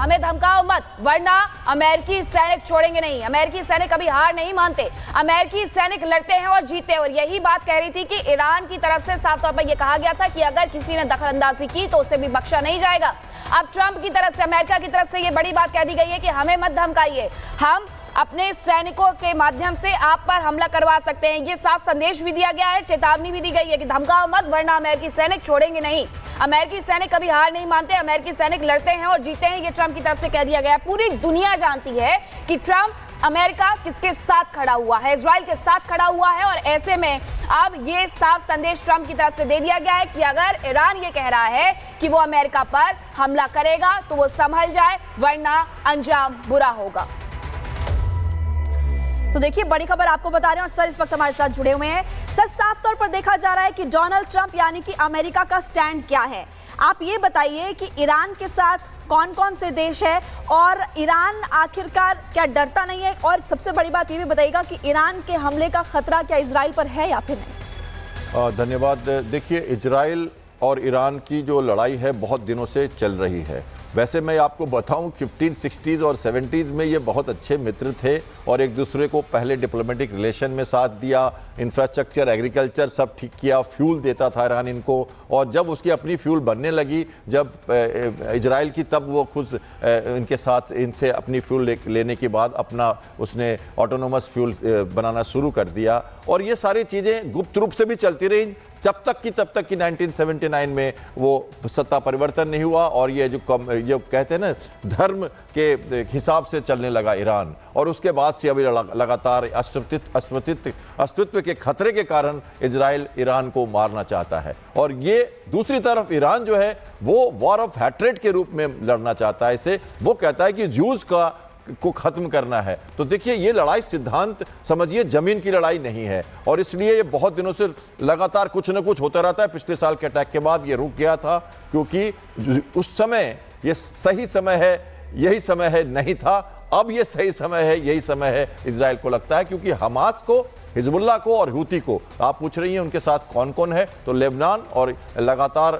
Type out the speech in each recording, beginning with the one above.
हमें धमकाओ मत, वरना अमेरिकी सैनिक छोड़ेंगे नहीं। अमेरिकी सैनिक कभी हार नहीं मानते, अमेरिकी सैनिक लड़ते हैं और जीतते हैं। और यही बात कह रही थी कि ईरान की तरफ से साफ तौर पर यह कहा गया था कि अगर किसी ने दखलंदाजी की तो उसे भी बख्शा नहीं जाएगा। अब ट्रंप की तरफ से, अमेरिका की तरफ से यह बड़ी बात कह दी गई है कि हमें मत धमकाइए, हम अपने सैनिकों के माध्यम से आप पर हमला करवा सकते हैं। ये साफ संदेश भी दिया गया है, चेतावनी भी दी गई है कि धमकाओ मत, वरना अमेरिकी सैनिक छोड़ेंगे नहीं। अमेरिकी सैनिक कभी हार नहीं मानते, अमेरिकी सैनिक लड़ते हैं और जीते हैं। ये ट्रंप की तरफ से कह दिया गया है। पूरी दुनिया जानती है कि ट्रंप, अमेरिका किसके साथ खड़ा हुआ है, इजराइल के साथ खड़ा हुआ है। और ऐसे में अब ये साफ संदेश ट्रंप की तरफ से दे दिया गया है कि अगर ईरान ये कह रहा है कि वो अमेरिका पर हमला करेगा तो वो संभल जाए, वरना अंजाम बुरा होगा। तो देखिए, बड़ी खबर आपको बता रहे हैं और सर इस वक्त हमारे साथ जुड़े हुए हैं। सर, साफ तौर पर देखा जा रहा है कि डोनाल्ड ट्रंप यानी कि अमेरिका का स्टैंड क्या है। आप ये बताइए कि ईरान के साथ कौन कौन से देश है और ईरान आखिरकार क्या डरता नहीं है, और सबसे बड़ी बात ये भी बताइएगा कि ईरान के हमले का खतरा क्या इजराइल पर है या फिर नहीं। धन्यवाद। देखिए, इजराइल और ईरान की जो लड़ाई है बहुत दिनों से चल रही है। वैसे मैं आपको बताऊं 1560s और 70s में ये बहुत अच्छे मित्र थे और एक दूसरे को पहले डिप्लोमेटिक रिलेशन में साथ दिया, इंफ्रास्ट्रक्चर, एग्रीकल्चर सब ठीक किया, फ्यूल देता था ईरान इनको। और जब उसकी अपनी फ्यूल बनने लगी, जब इजराइल की, तब वो खुद इनके साथ, इनसे अपनी फ्यूल लेने के बाद अपना उसने ऑटोनोमस फ्यूल बनाना शुरू कर दिया। और ये सारी चीज़ें गुप्त रूप से भी चलती रही तब तक कि 1979 में वो सत्ता परिवर्तन नहीं हुआ और ये जो कहते हैं ना धर्म के हिसाब से चलने लगा ईरान। और उसके बाद से अभी लगातार अस्तित्व के खतरे के कारण इजराइल ईरान को मारना चाहता है। और ये दूसरी तरफ ईरान जो है वो वॉर ऑफ हैट्रेड के रूप में लड़ना चाहता है। इसे वो कहता है कि ज्यूज को खत्म करना है। तो देखिए, ये लड़ाई सिद्धांत समझिए जमीन की लड़ाई नहीं है और इसलिए ये बहुत दिनों से लगातार कुछ न कुछ होता रहता है। पिछले साल के अटैक के बाद ये रुक गया था क्योंकि उस समय ये सही समय है, यही समय है नहीं था। अब ये सही समय है, यही समय है इजराइल को लगता है, क्योंकि हमास को, हिजबुल्लाह को और हूती को, आप पूछ रही हैं उनके साथ कौन कौन है, तो लेबनान और लगातार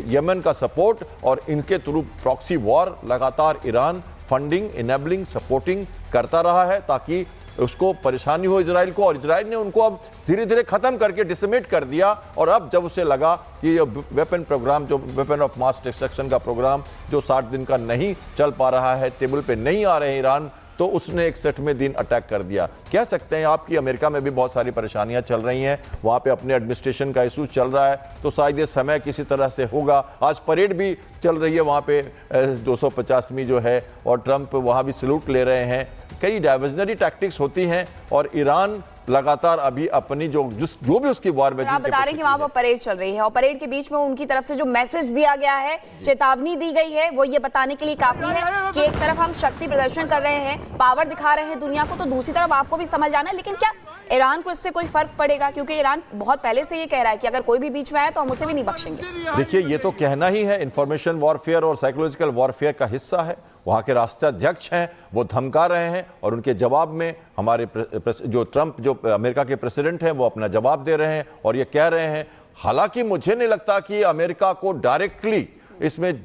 यमन का सपोर्ट और इनके थ्रू प्रॉक्सी वॉर लगातार ईरान फंडिंग, इनेबलिंग, सपोर्टिंग करता रहा है ताकि उसको परेशानी हो इजराइल को। और इजराइल ने उनको अब धीरे धीरे खत्म करके डिसमिट कर दिया। और अब जब उसे लगा कि ये वेपन प्रोग्राम, जो वेपन ऑफ मास डिस्ट्रक्शन का प्रोग्राम जो 60 दिन का नहीं चल पा रहा है, टेबल पे नहीं आ रहे हैं ईरान, तो उसने 61वें दिन अटैक कर दिया। कह सकते हैं आपकी अमेरिका में भी बहुत सारी परेशानियां चल रही हैं, वहाँ पे अपने एडमिनिस्ट्रेशन का इशू चल रहा है, तो शायद ये समय किसी तरह से होगा। आज परेड भी चल रही है वहाँ पे 250वीं जो है, और ट्रंप वहाँ भी सैल्यूट ले रहे हैं। कई डाइवर्जनरी टैक्टिक्स होती हैं और ईरान लगातार अभी अपनी जो भी उसकी वार वेजिंग, आप बता रहे हैं कि वहां पर परेड चल रही है और परेड के बीच में उनकी तरफ से जो मैसेज दिया गया है, चेतावनी दी गई है, वो ये बताने के लिए काफी है कि एक तरफ हम शक्ति प्रदर्शन कर रहे हैं, पावर दिखा रहे हैं दुनिया को, तो दूसरी तरफ आपको भी समझ जाना है। लेकिन क्या ईरान को इससे कोई फर्क पड़ेगा? क्योंकि ईरान बहुत पहले से ये कह रहा है कि अगर कोई भी बीच में आए तो हम उसे भी नहीं बख्शेंगे। देखिए, ये तो कहना ही है, इंफॉर्मेशन वॉरफेयर और साइकोलॉजिकल वॉरफेयर का हिस्सा है। वहाँ के राष्ट्राध्यक्ष हैं, वो धमका रहे हैं और उनके जवाब में हमारे जो ट्रंप, जो अमेरिका के प्रेसिडेंट हैं, वो अपना जवाब दे रहे हैं और ये कह रहे हैं। हालांकि मुझे नहीं लगता कि अमेरिका को डायरेक्टली इसमें,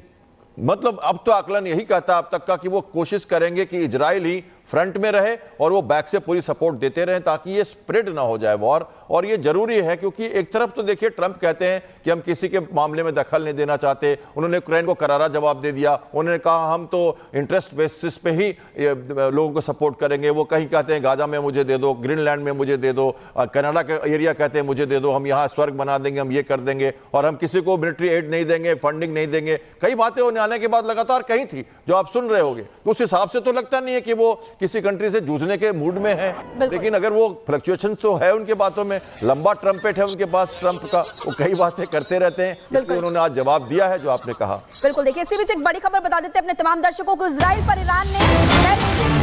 मतलब अब तो आकलन यही कहता है अब तक का कि वो कोशिश करेंगे कि इजराइल ही फ्रंट में रहे और वो बैक से पूरी सपोर्ट देते रहें ताकि ये स्प्रेड ना हो जाए वॉर। और ये जरूरी है क्योंकि एक तरफ तो देखिए ट्रंप कहते हैं कि हम किसी के मामले में दखल नहीं देना चाहते। उन्होंने यूक्रेन को करारा जवाब दे दिया। उन्होंने कहा हम तो इंटरेस्ट बेसिस पे ही लोगों को सपोर्ट करेंगे। वो कहीं कहते हैं गाजा में मुझे दे दो, ग्रीनलैंड में मुझे दे दो, कनाडा का एरिया कहते हैं मुझे दे दो, हम यहाँ स्वर्ग बना देंगे, हम ये कर देंगे, और हम किसी को मिलिट्री एड नहीं देंगे, फंडिंग नहीं देंगे। कई बातें उन्हें आने के बाद लगातार कही थी जो आप सुन रहे होंगे। उस हिसाब से तो लगता नहीं है कि वो किसी कंट्री से जूझने के मूड में है। लेकिन अगर वो फ्लक्चुएशन तो है उनके बातों में, लंबा ट्रम्पेट है उनके पास ट्रंप का, वो कई बातें करते रहते हैं, इसलिए उन्होंने आज जवाब दिया है जो आपने कहा। बिल्कुल, देखिए इसी बीच एक बड़ी खबर बता देते हैं अपने तमाम दर्शकों को। इजराइल पर ईरान ने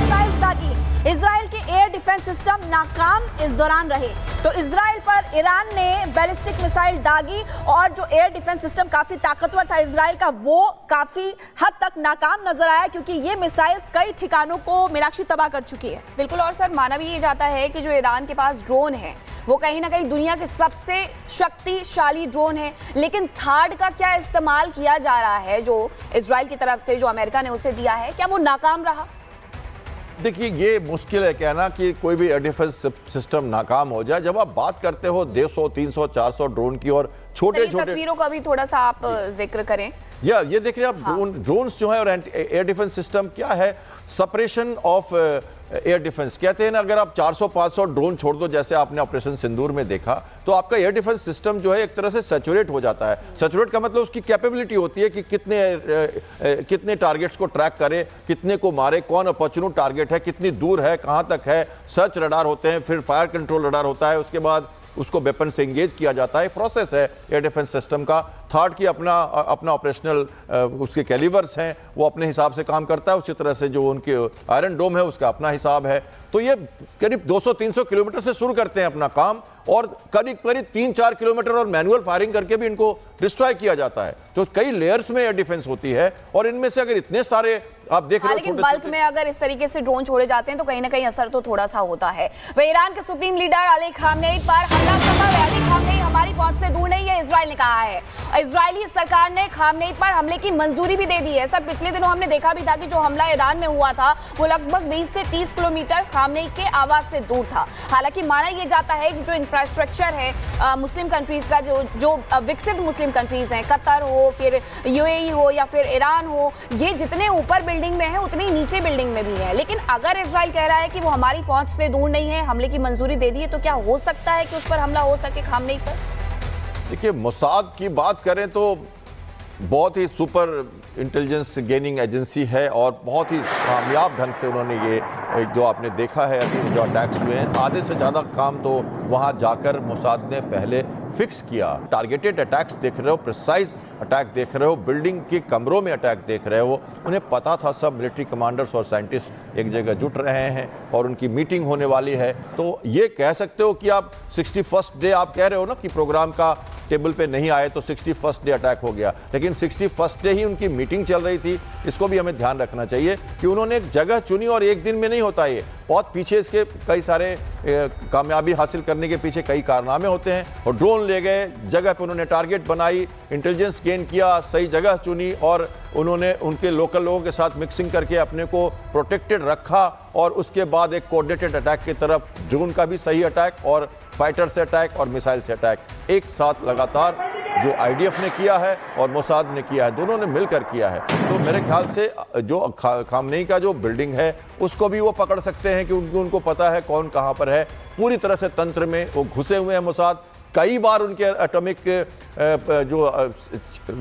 मिसाइल्स दागी। इजराइल के एयर डिफेंस सिस्टम नाकाम इस दौरान रहे। तो इजराइल पर ईरान ने बैलिस्टिक मिसाइल दागी और जो एयर डिफेंस सिस्टम काफी ताकतवर था इजराइल का, वो काफी हद तक नाकाम नजर आया, क्योंकि ये मिसाइल्स कई ठिकानों को मीनाक्षी तबाह कर चुकी है। बिल्कुल, और सर माना भी ये जाता है कि जो ईरान के पास ड्रोन है वो कहीं ना कहीं दुनिया के सबसे शक्तिशाली ड्रोन है, लेकिन थर्ड का क्या इस्तेमाल किया जा रहा है जो इजराइल की तरफ से, जो अमेरिका ने उसे दिया है, क्या वो नाकाम रहा? देखिए, ये मुश्किल है कहना कि कोई भी एयर डिफेंस सिस्टम नाकाम हो जाए। जब आप बात करते हो 200, 300, 400 ड्रोन की और छोटे छोटे तस्वीरों का भी थोड़ा सा आप जिक्र करें। ये देख रहे हैं आप, ड्रोन्स जो है और एयर डिफेंस सिस्टम क्या है, सेपरेशन ऑफ एयर डिफेंस कहते हैं ना। अगर आप 400-500 ड्रोन छोड़ दो, जैसे आपने ऑपरेशन सिंदूर में देखा, तो आपका एयर डिफेंस सिस्टम जो है एक तरह से सैचुरेट हो जाता है। सैचुरेट का मतलब उसकी कैपेबिलिटी होती है कि कितने टारगेट्स को ट्रैक करे, कितने को मारे, कौन अपॉर्चुनिटी टारगेट है, कितनी दूर है, कहां तक है। सर्च रडार होते हैं, फिर फायर कंट्रोल रडार होता है, उसके बाद उसको वेपन से इंगेज किया जाता है। प्रोसेस है एयर डिफेंस सिस्टम का। थर्ड की अपना ऑपरेशनल उसके कैलिवर्स हैं, वो अपने हिसाब से काम करता है। उसी तरह से जो उनके आयरन डोम है उसका अपना हिसाब है। तो ये करीब 200-300 किलोमीटर से शुरू करते हैं अपना काम, और करीब 3-4 किलोमीटर और मैनुअल फायरिंग करके भी इनको डिस्ट्रॉय किया जाता है। तो कई लेयर्स में एयर डिफेंस होती है, और इनमें से अगर इतने सारे आप देख रहे हो, लेकिन बल्क में अगर इस तरीके से ड्रोन छोड़े जाते हैं तो कहीं ना कहीं असर तो थोड़ा सा होता है। वह ईरान के सुप्रीम लीडर अली खामनेई पर हमला संभव है। अली खामनेई हमारी पहुंच से दूर नहीं है, इजराइल ने कहा है। इजरायली सरकार ने खामनेई पर हमले की मंजूरी भी दे दी है। सर, पिछले दिनों हमने देखा भी था कि जो हमला ईरान में हुआ था वो लगभग 20 से 30 किलोमीटर खामनेई के आवास से दूर था। हालांकि माना यह जाता है कि जो इंफ्रास्ट्रक्चर है मुस्लिम कंट्रीज का, जो विकसित मुस्लिम कंट्रीज हैं, कतर हो, फिर यूएई हो या फिर ईरान हो, ये जितने ऊपर बिल्डिंग में है उतनी नीचे बिल्डिंग में भी है। लेकिन अगर इजराइल कह रहा है कि वो हमारी पहुंच से दूर नहीं है, हमले की मंजूरी दे दी है, तो क्या हो सकता है कि उस पर हमला हो सके खामनेई पर? देखिए, मोसाद की बात करें तो बहुत ही सुपर इंटेलिजेंस गेनिंग एजेंसी है, और बहुत ही कामयाब ढंग से उन्होंने ये जो आपने देखा है अभी जो अटैक्स हुए हैं, आधे से ज़्यादा काम तो वहाँ जाकर मोसाद ने पहले फिक्स किया। टारगेटेड अटैक्स देख रहे हो, प्रिसाइज अटैक देख रहे हो, बिल्डिंग के कमरों में अटैक देख रहे हो। उन्हें पता था, सब मिलिट्री कमांडर्स और साइंटिस्ट एक जगह जुट रहे हैं और उनकी मीटिंग होने वाली है। तो ये कह सकते हो कि आप 61st डे आप कह रहे हो ना कि प्रोग्राम का टेबल पे नहीं आए तो 61st डे अटैक हो गया, लेकिन 61st डे ही उनकी मीटिंग चल रही थी। इसको भी हमें ध्यान रखना चाहिए कि उन्होंने एक जगह चुनी और एक दिन में नहीं होता। ये बहुत पीछे इसके कई सारे कामयाबी हासिल करने के पीछे कई कारनामे होते हैं। और ड्रोन ले गए, जगह पे उन्होंने टारगेट बनाई, इंटेलिजेंस गेन किया, सही जगह चुनी, और उन्होंने उनके लोकल लोगों के साथ मिक्सिंग करके अपने को प्रोटेक्टेड रखा। और उसके बाद एक कोऑर्डिनेटेड अटैक की तरफ, ड्रोन का भी सही अटैक और फाइटर से अटैक और मिसाइल से अटैक एक साथ लगातार जो आईडीएफ ने किया है और मोसाद ने किया है, दोनों ने मिलकर किया है। तो मेरे ख्याल से जो खामनेई का जो बिल्डिंग है उसको भी वो पकड़ सकते हैं कि उनको पता है कौन कहाँ पर है। पूरी तरह से तंत्र में वो घुसे हुए हैं मोसाद। कई बार उनके एटॉमिक जो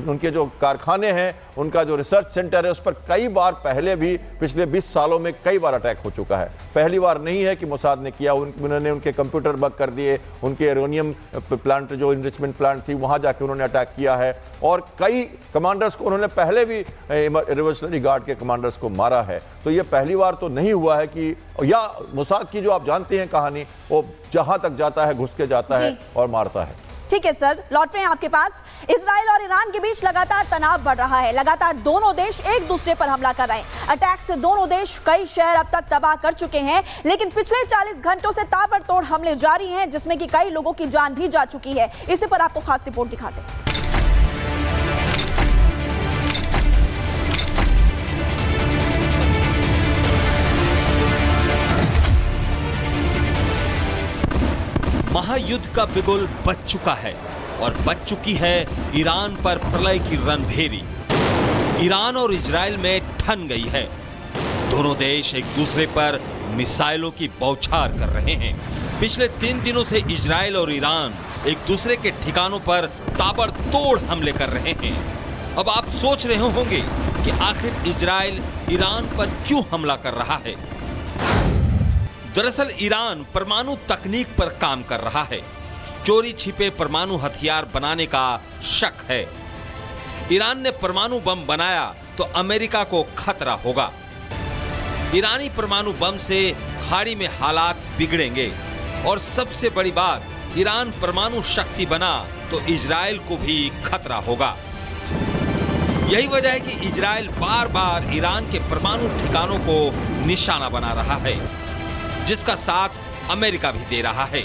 उनके जो कारखाने हैं, उनका जो रिसर्च सेंटर है, उस पर कई बार पहले भी पिछले 20 सालों में कई बार अटैक हो चुका है। पहली बार नहीं है कि मोसाद ने किया। उन्होंने उनके कंप्यूटर बग कर दिए, उनके यूरेनियम प्लांट जो इनरिचमेंट प्लांट थी वहाँ जाके उन्होंने अटैक किया है, और कई कमांडर्स को उन्होंने पहले भी रिवोल्यूशनरी गार्ड के कमांडर्स को मारा है। तो ये पहली बार तो नहीं हुआ है कि, या मोसाद की जो आप जानते हैं कहानी, वो जहां तक जाता है घुस के जाता है और मारता है। ठीक है सर, लौट रहे हैं आपके पास। इजराइल और ईरान के बीच लगातार तनाव बढ़ रहा है। लगातार दोनों देश एक दूसरे पर हमला कर रहे हैं। अटैक से दोनों देश कई शहर अब तक तबाह कर चुके हैं, लेकिन पिछले 40 घंटों से ताबड़तोड़ हमले जारी हैं, जिसमें कि कई लोगों की जान भी जा चुकी है। इसी पर आपको खास रिपोर्ट दिखाते हैं। महायुद्ध का बिगुल बज चुका है और बज चुकी है ईरान पर प्रलय की रणभेरी। ईरान और इजराइल में ठन गई है। दोनों देश एक दूसरे पर मिसाइलों की बौछार कर रहे हैं। पिछले 3 दिनों से इजराइल और ईरान एक दूसरे के ठिकानों पर ताबड़तोड़ हमले कर रहे हैं। अब आप सोच रहे होंगे कि आखिर इजराइल ईरान पर क्यों हमला कर रहा है। दरअसल ईरान परमाणु तकनीक पर काम कर रहा है। चोरी छिपे परमाणु हथियार बनाने का शक है। ईरान ने परमाणु बम बनाया तो अमेरिका को खतरा होगा। ईरानी परमाणु बम से खाड़ी में हालात बिगड़ेंगे। और सबसे बड़ी बात, ईरान परमाणु शक्ति बना तो इजराइल को भी खतरा होगा। यही वजह है कि इजराइल बार बार ईरान के परमाणु ठिकानों को निशाना बना रहा है, जिसका साथ अमेरिका भी दे रहा है।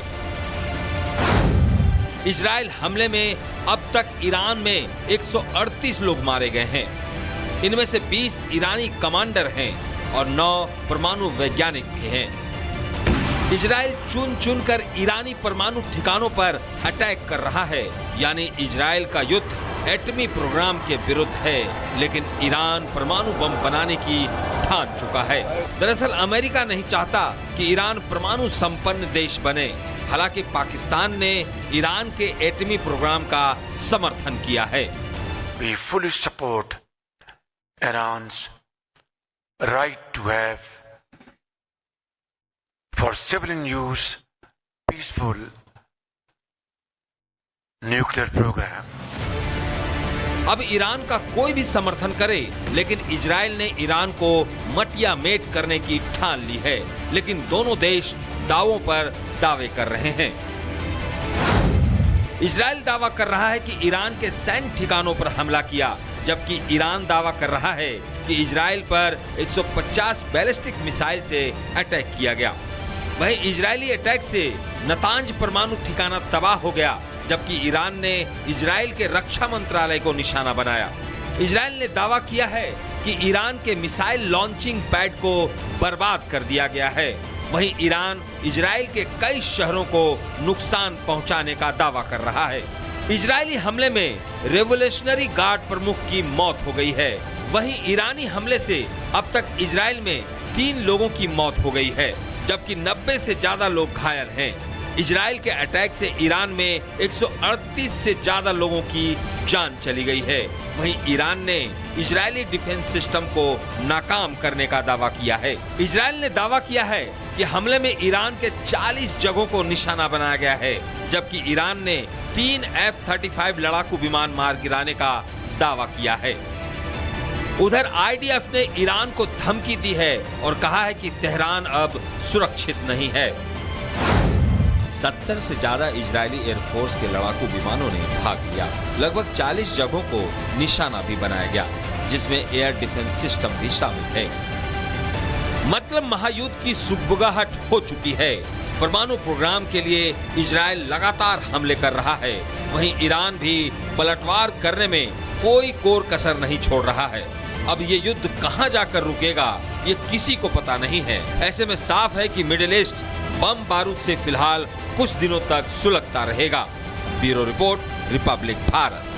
इजराइल हमले में अब तक ईरान में 138 लोग मारे गए हैं। इनमें से 20 ईरानी कमांडर हैं और 9 परमाणु वैज्ञानिक भी हैं। इजराइल चुन चुन कर ईरानी परमाणु ठिकानों पर अटैक कर रहा है, यानी इजराइल का युद्ध एटमी प्रोग्राम के विरुद्ध है, लेकिन ईरान परमाणु बम बनाने की ठान चुका है। दरअसल अमेरिका नहीं चाहता कि ईरान परमाणु संपन्न देश बने। हालांकि पाकिस्तान ने ईरान के एटमी प्रोग्राम का समर्थन किया है। We fully support Iran's right to have for civilian use peaceful nuclear program. अब ईरान का कोई भी समर्थन करे, लेकिन इजराइल ने ईरान को मटिया मेट करने की ठान ली है। लेकिन दोनों देश दावों पर दावे कर रहे हैं। इजराइल दावा कर रहा है कि ईरान के सैन्य ठिकानों पर हमला किया, जबकि ईरान दावा कर रहा है कि इजराइल पर 150 बैलिस्टिक मिसाइल से अटैक किया गया। वहीं इजरायली अटैक से नतांज परमाणु ठिकाना तबाह हो गया, जबकि ईरान ने इजराइल के रक्षा मंत्रालय को निशाना बनाया। इजराइल ने दावा किया है कि ईरान के मिसाइल लॉन्चिंग पैड को बर्बाद कर दिया गया है। वहीं ईरान इजराइल के कई शहरों को नुकसान पहुंचाने का दावा कर रहा है। इजरायली हमले में रेवोल्यूशनरी गार्ड प्रमुख की मौत हो गई है। वहीं ईरानी हमले से अब तक इजराइल में 3 लोगों की मौत हो गई है, जबकि 90 से ज्यादा लोग घायल हैं। इजराइल के अटैक से ईरान में 138 से ज्यादा लोगों की जान चली गई है। वहीं ईरान ने इजरायली डिफेंस सिस्टम को नाकाम करने का दावा किया है। इजराइल ने दावा किया है कि हमले में ईरान के 40 जगहों को निशाना बनाया गया है, जबकि ईरान ने 3 F-35 लड़ाकू विमान मार गिराने का दावा किया है। उधर IDF ने ईरान को धमकी दी है और कहा है कि तेहरान अब सुरक्षित नहीं है। 70 से ज्यादा इजरायली एयरफोर्स के लड़ाकू विमानों ने भाग लिया। लगभग 40 जगहों को निशाना भी बनाया गया, जिसमें एयर डिफेंस सिस्टम भी शामिल है। मतलब महायुद्ध की सुगबुगाहट हो चुकी है। परमाणु प्रोग्राम के लिए इजराइल लगातार हमले कर रहा है। वहीं ईरान भी पलटवार करने में कोई कोर कसर नहीं छोड़ रहा है। अब ये युद्ध कहां जाकर रुकेगा, ये किसी को पता नहीं है। ऐसे में साफ है कि मिडिल ईस्ट बम बारूद से फिलहाल कुछ दिनों तक सुलगता रहेगा। Bureau report, Republic Bharat.